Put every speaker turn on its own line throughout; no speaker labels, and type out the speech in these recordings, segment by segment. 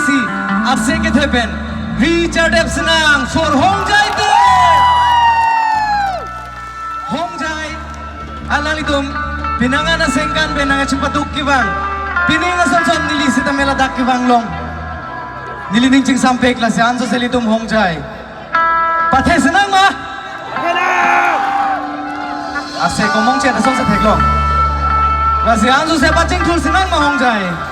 si ase ke thepen Richard F senang for HONGJAI te HONGJAI alalitum pinangan sengkan pinangan cepatuk kibang pininga son nili sita meladak kibang long nilining cing sampai kelas anso selitum HONGJAI pathe senang ma ase komong chen asong sa theklong kelas anso se pacing thul senang ma HONGJAI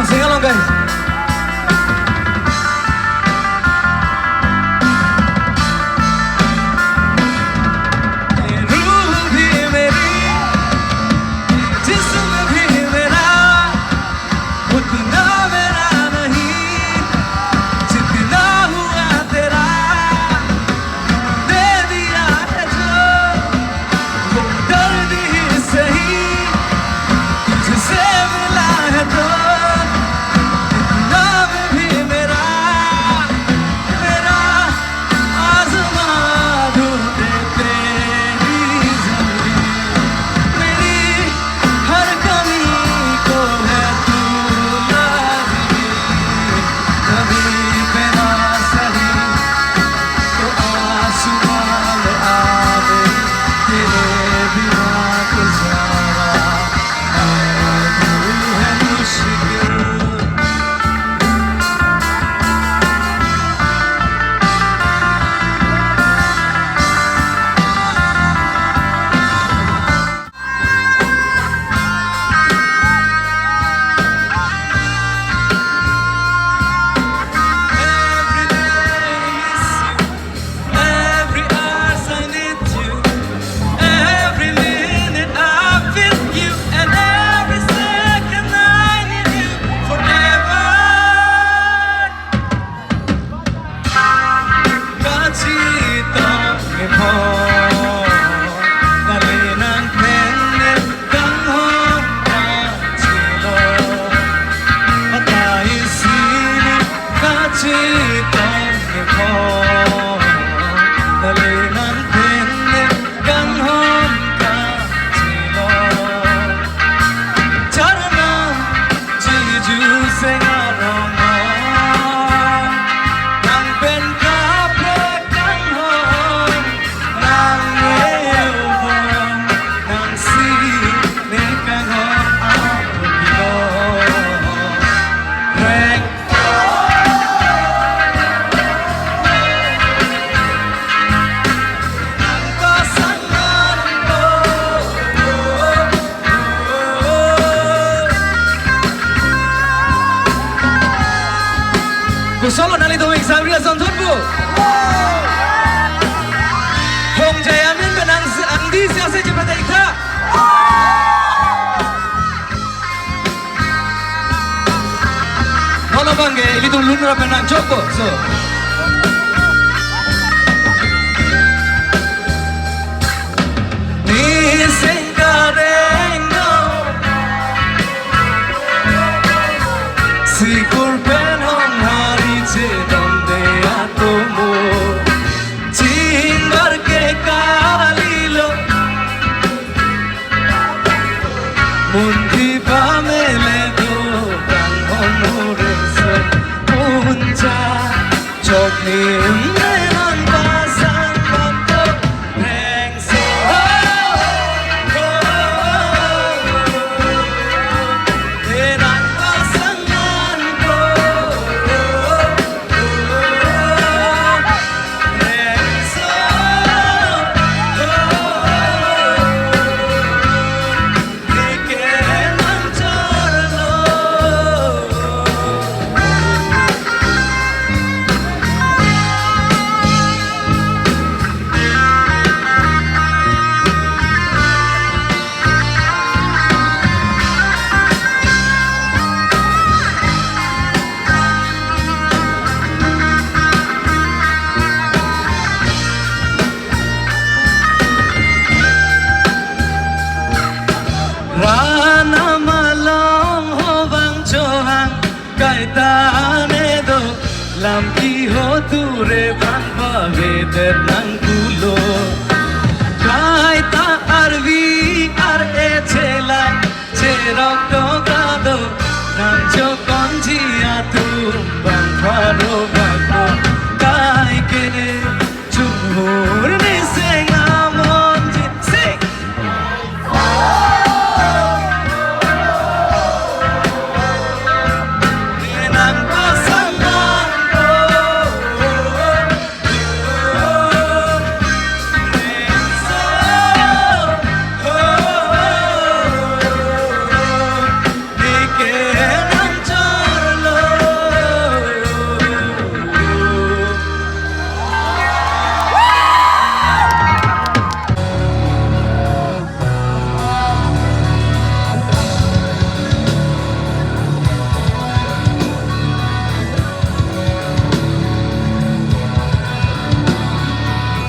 Sing along guys. Solo nali tuwing sabi na son tunbo HONGJAI amin benang angdi siya sa jepat ika Hola bangge ilitong lunra benang choco so Ni sengkarengo Sikur penong hari donde atomo chingar ke kalilo mundi pamele do kang honore so punca chok Meron pasang kanto Rengso Meron pasang kanto Rengso Iken ang charlo Rana malong hobang chohang kai ta ne do lam ki ho ture bang bave nang kulo kai ta arvi ar e chela cherok to gado nam cho kon ji atu bang pharo bako kai ke ne chumhur ne sing amon ji sing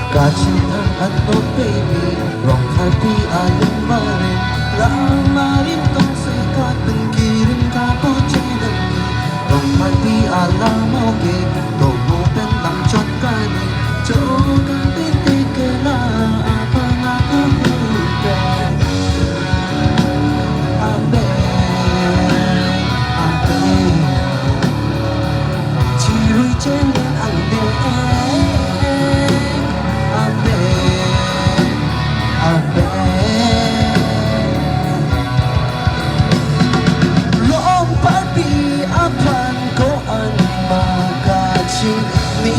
Kacinta ano baby Wrong Karbi alin marin Lamarin tong sikat Pengkirin ka po chinang Wrong Karbi alam oke Tomo pentang chot kani Choka binti kela Apa nga kuhukan Abe Abe Chiruy chengen ang Long Karbi apan ko ang magkachini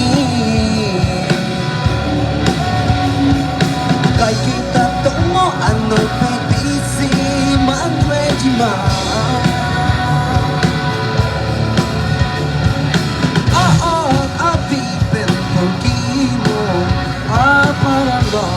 Kay kita tungo ano pipisi man ready ma Aot api pentogimo aparalo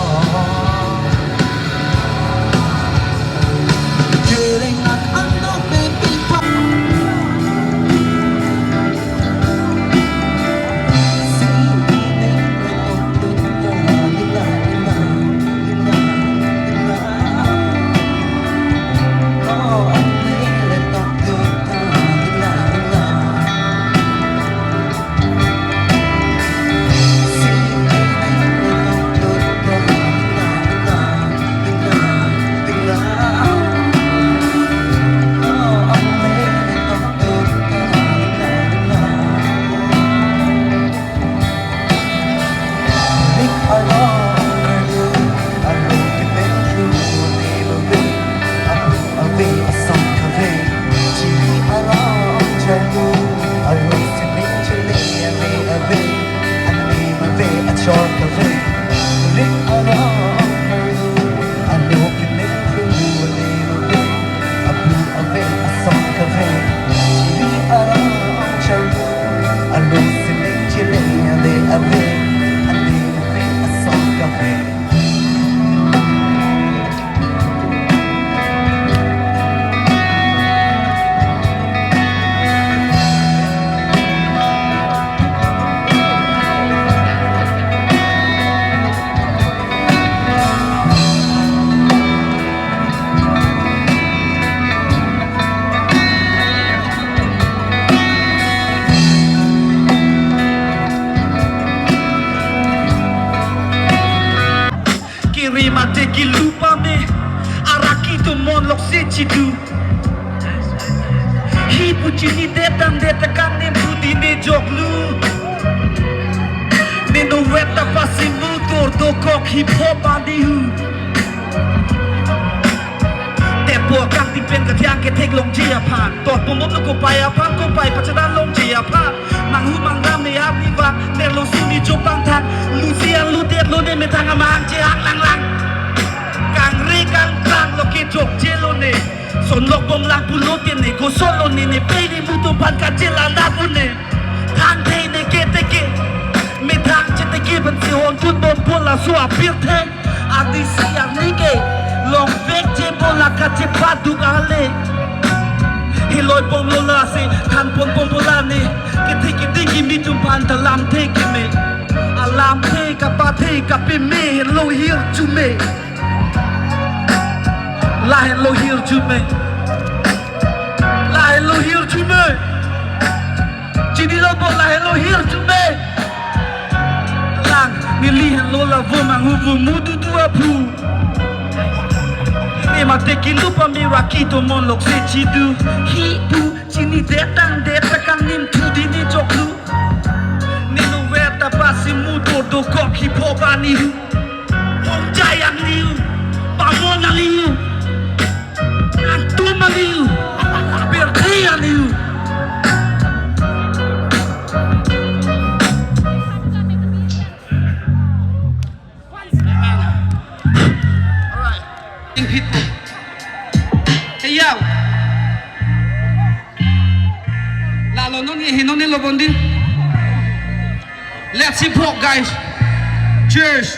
Mate ki lupa me araki to mon lok se chidu hi puchini detam detakan ne budi ne joglu Nino weta pasimu tordo kok hip hop adihuแต่พวกกังที่เป็นกระเทียงแค่เทคลงเจียผ่านตอดปุ่มมุดแล้วก็ไปอาพังก็ไปปัจจุบันลงเจียผ่านมังหูมังรำในอาบนิวาเนรโลซูนิจบบางทางลูเซียนลูเดียดลูเดนไม่ทางอามังเจียหักลังลังกังรีกังกลางโลเกจกเจโลเนสนโลกบงลังปุโลเตียนเนโกโซโลเนเนเปย์มุตุพันกาเจลานาบุเนทางเทเนเกเตเกไม่ทางเจตเกบันเสียหอนจุดบนพวกเราสวบเพียงเทงอาดิเซียนิเกลองเวกเจบนลักเจปาดุกาเลฮิลอยปงโลลาเซทันปนปงโบลาเนเกเทกิดิกิมิจุพันตะลามเทกิเมอาลามเทกับปาเทกับเปเมเฮโลฮิลจูเมลาเฮโลฮิลจูเมลาเฮโลฮิลจูเมจีนีโลบลาเฮโลฮิลจูเมlang nili hen lo la vo mangu vo mudu tu apu ni ma te kilu pa mi rakito mon lok se chidu hi pu chini detang detakang nim tu di ni joklu ni no weta pasimu do kok hip hop ani HONGJAI ang liu pamon ang liu antum ang liu berti ang liu people. Hey yo. Lalo no ni hinon ni lobondi. Let's hip hop guys. Cheers.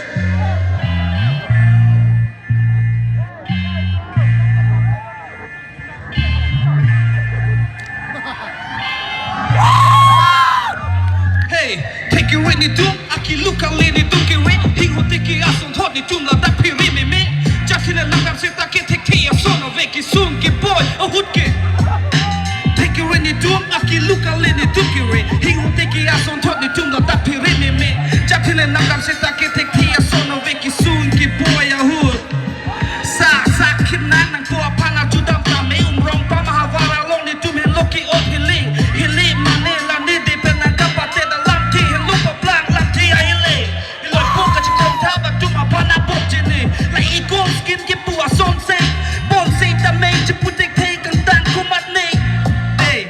Hey, take it when you do. Aki look at lady do get red. He will take it as on hot ni tum la that piri me. Jackson and Langam sit a get take a son of Vicky soon get boy a hood kid. Take it when you do Aki look a lady dookie ray. He will take it as on top the tomb of that pyramid me. Jackson and Langam sit a get take a son of Vicky soon get boy a hood. Sa kinan and go up on a judam me wrong pama havara long the tomb and loki up he lay manela need the penagapate the lamti and look a black lamti I lay. You like book at your contaba to my pana bojene. Like it goes skin get to a sunset. Bon save the major put the take and dan kumat ne. Hey,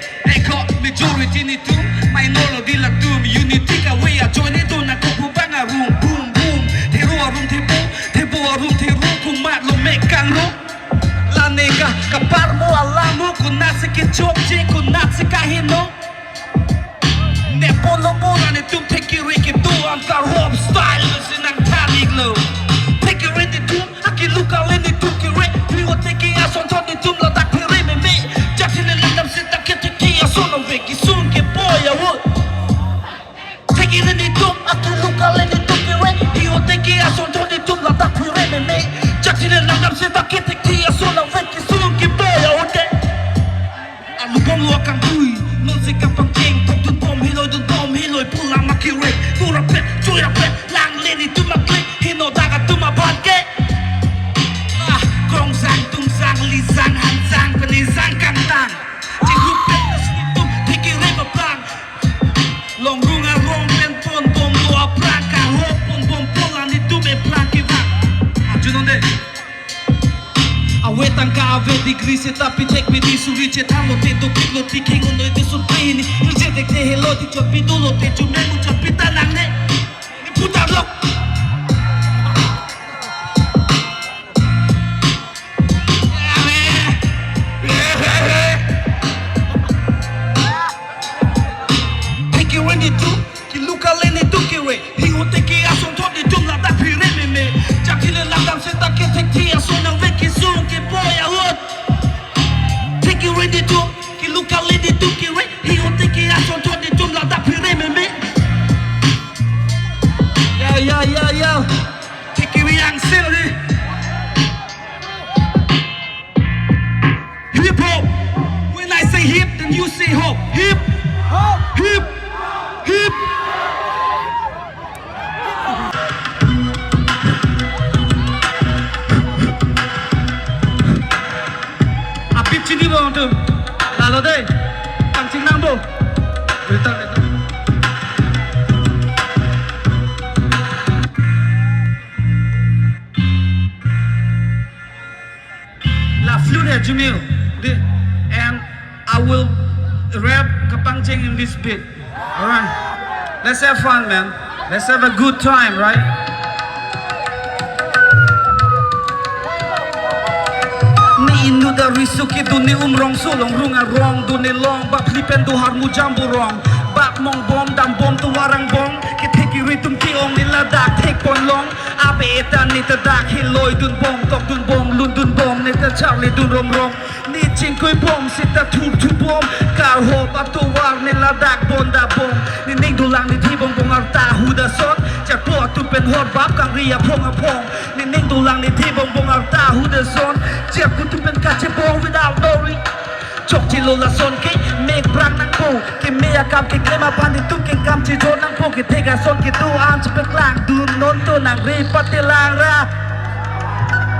got majority ni tu. Minority la doom. Unity ka way a join it on a couple bang a room. Boom boom. Tero a room tebo a room tero kumat lo make kang ro. La nega kapar mo alamu kunase ke chokje kunase kahino. Ne polo bola ne tum take it rike tu am ka hop style in ang tally glow. Take it ready to Aki look at Lenny took it right. We will take it as on top the tomb like that pyramid me. Jackson and Langam sit a get take it as on of Vicky soon get boy I would. Take it in the tomb. Aki look at Lenny took it right. He will take it as on top the tomb like that pyramid me. Jackson and Langam sit a get take it as on of Vicky soon get boy I would. Alu bom lo akan kui. Non se kapang king top dun bom hiloi pulang maki rek. Tu rapet lang Lenny tu mak click. Hino daga tu ma banke. Krong sang tung sang li sang han sang pani sang kang tang. Jing hup pet na snitum tiki reba plang. Long rung a rong pen pon bom lo a plang ka hop pon bom pola ni tu me plang ki vang. Junonde. Awetang ka ave degree se tapi tek me di suri che talo te do piglo ti king on de surprini. Il je te hello ti chop pidulo te jume mu chop pitanang ne. Ni putar lo. When you do, you look at Lenny Dookie Ray. He will take it as on top the tomb like that pyramid me. Jackie and Langam said I can take tea as on a Vicky soon, get boy I would. Take it when you do, you look at Lenny Dookie Ray. He will take it as on top the tomb like that pyramid me. Yo. Take it young silly. Hip hop. When I say hip, then you say hop. Hip, hip. Hip. Apip chini bo tu. Lalo deh. Tang ching nang bo. Betul. flute head Jamil. And I will rap Kapangjeng in this beat. Alright. Let's have fun, man. Let's have a good time, right? Ni inu da risuki du ni umrong sulong runga rong du ni long ba flipen du har mu jambu rong bak mong bom dam bom tu warang bong ki teki ritum ki ong ni ladak tek pon long abe etan ni ta dak hiloi dun bom tok dun bom lun dun bom ni ta charli dun rom rong ni ching koi bom sita tu tu bom kar hop ap tu war ni ladak bon da bom ni ning du lang ni thi bong bong ar ta hu da sot jak po tu pen hot bab kang ria pong a pong ni ning du lang ni thi bong bong ar ta hu da son jak ku tu pen ka che bong without worry chok chi lo la son ke make brang nang po ke me a kam ke klema pan ni tu ke kam chi jod nang po ke te ga son ke tu am chi pe klang du non to nang ri pat te lang ra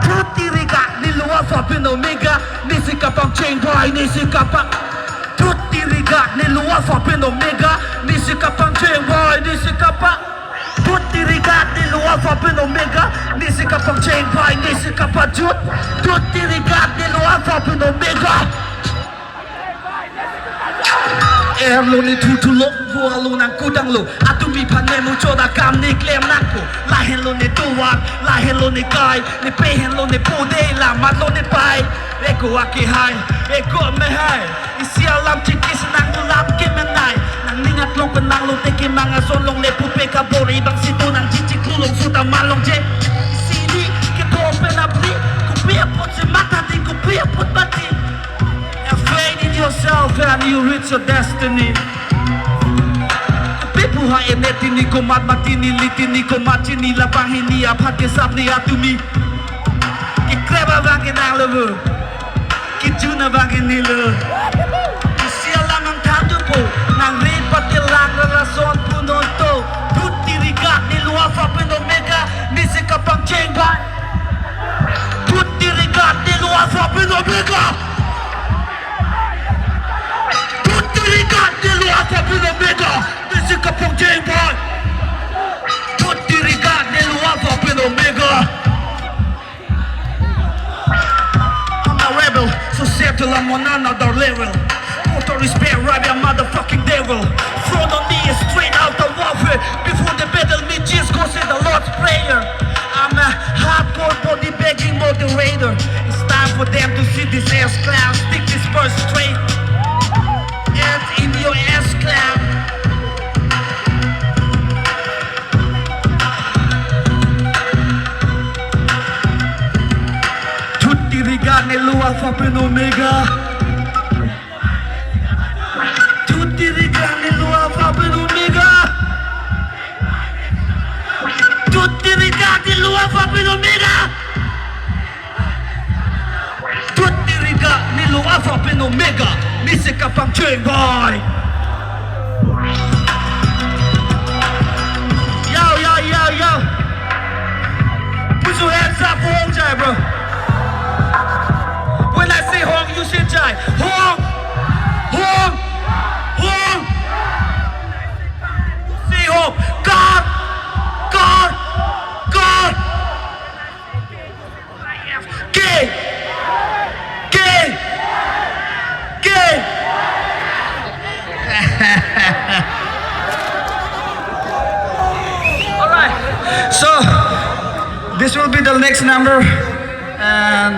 Tutti riga ni luwa fa pin omega ni si ka pang cheng boy ni si ka pang Tutti riga ni luwa fa pin omega ni si ka pang cheng boy ni si ka pang Tutti riga ni luwa fa pin omega ni si ka pang cheng boy ni si ka pang jut Tutti riga ni luwa fa pin omega Erlo ni tutu lo, vua lo nang kudang lo Atu mi pane mu choda kam ni klem nako Lahen lo ni tuwak, lahen lo ni kai Ni pehen lo ni pude, lamat lo ni pai Eko aki hai, eko me hai Isi alam cikis nang ulam ke menai Nang ningat long penang lo teki manga son long le pupe kabori Bang situ nang cicik lulong suta malong je Isi ni ke popen abri Kupia pot se mata di kupia pot bati Have faith in yourself and you reach your destiny. People ha eneti ni ko mat mati ni liti ni ko mati ni lapang hini apat ke sap ni atumi. Ki kreba bang nang lewe. Ki juna bang ni le. Ki sialang ang tatu po nang ripat ke lang rason punon to. Tutti riga ni luwa fa omega ni se kapang chengba. Tutti riga ni luwa fa omega. Apa bila beda Nisi kapong jengboy Tutti riga Nilu apa bila mega I'm a rebel So settle I'm on another level Put on respect right a motherfucking devil Front on me is straight out of warfare Before the battle me just go say the Lord's prayer I'm a hardcore body begging moderator It's time for them to see this ass clown Stick this verse straight in your ass clown. Tutti riga nell'ua fa per omega. Tutti riga nell'ua fa per omega. Tutti riga nell'ua fa per omega. Tutti riga nell'ua fa per omega. Nisi kapang cheng boy. Yo, yo, yo, yo. Put your hands up for HONGJAI, bro. When I say Hong, you say Jai. Hong, Hong, Hong. Say Hong. God, God, God. Gay, gay. Alright, so this will be the next number and